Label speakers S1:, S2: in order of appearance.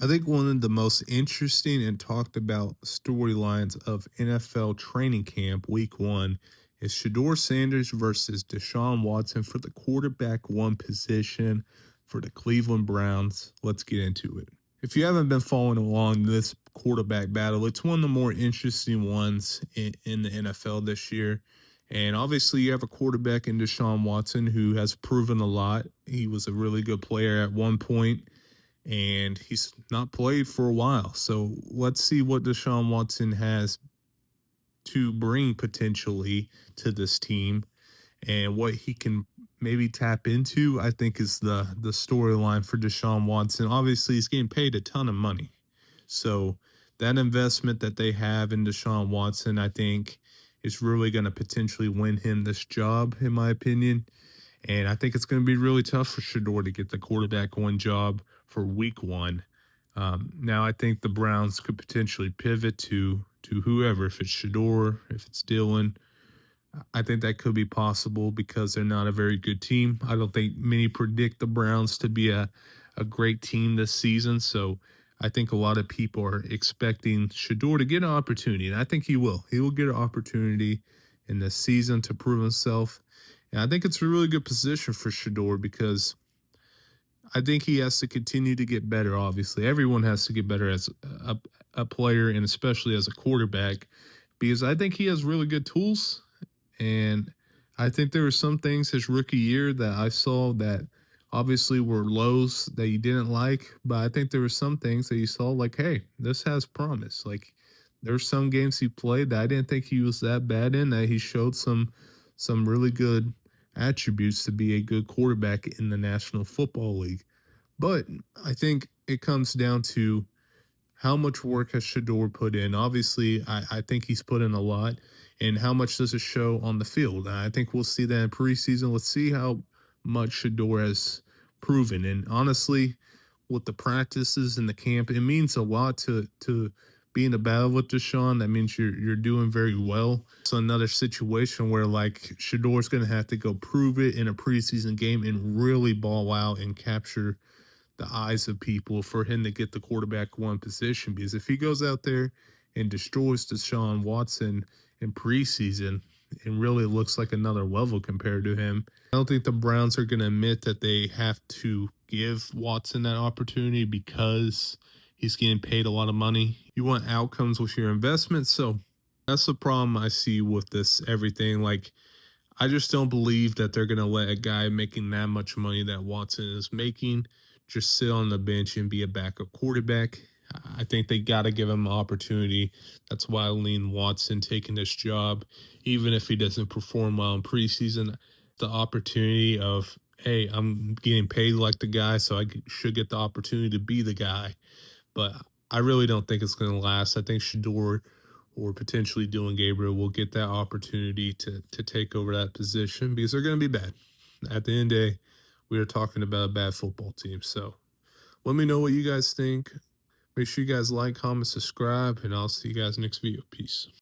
S1: I think one of the most interesting and talked about storylines of NFL training camp week one is Shedeur Sanders versus Deshaun Watson for the quarterback one position for the Cleveland Browns. Let's get into it. If you haven't been following along this quarterback battle, it's one of the more interesting ones in the NFL this year. And obviously, you have a quarterback in Deshaun Watson who has proven a lot. He was a really good player at one point and he's not played for a while. So let's see what Deshaun Watson has to bring potentially to this team and what he can maybe tap into. I think is the storyline for Deshaun Watson. Obviously, he's getting paid a ton of money. So that investment that they have in Deshaun Watson, I think, is really going to potentially win him this job, in my opinion. And I think it's going to be really tough for Shedeur to get the quarterback one job for week one. Now, I think the Browns could potentially pivot to whoever, if it's Shedeur, if it's Dylan. I think that could be possible because they're not a very good team. I don't think many predict the Browns to be a great team this season. So I think a lot of people are expecting Shedeur to get an opportunity, and I think he will. He will get an opportunity in this season to prove himself. And I think it's a really good position for Shedeur because I think he has to continue to get better. Obviously, everyone has to get better as a player and especially as a quarterback because I think he has really good tools. And I think there were some things his rookie year that I saw that obviously were lows that you didn't like, but I think there were some things that you saw like, hey, this has promise. Like there's some games he played that I didn't think he was that bad in, that he showed some really good attributes to be a good quarterback in the National Football League. But I think it comes down to how much work has Shedeur put in? Obviously, I think he's put in a lot. And how much does it show on the field? I think we'll see that in preseason. Let's see how much Shedeur has proven. And honestly, with the practices and the camp, it means a lot to be in a battle with Deshaun. That means you're doing very well. It's another situation where like Shadeur's going to have to go prove it in a preseason game and really ball out and capture the eyes of people for him to get the quarterback one position. Because if he goes out there and destroys Deshaun Watson in preseason, it really looks like another level compared to him. I don't think the Browns are going to admit that they have to give Watson that opportunity because he's getting paid a lot of money. You want outcomes with your investment. So that's the problem I see with this everything. Like, I just don't believe that they're going to let a guy making that much money that Watson is making just sit on the bench and be a backup quarterback. I think they got to give him an opportunity. That's why I lean Watson taking this job, even if he doesn't perform well in preseason. The opportunity of, hey, I'm getting paid like the guy, so I should get the opportunity to be the guy. But I really don't think it's going to last. I think Shedeur or potentially Dylan Gabriel will get that opportunity to take over that position because they're going to be bad. At the end of the day, we are talking about a bad football team. So let me know what you guys think. Make sure you guys like, comment, subscribe, and I'll see you guys next video. Peace.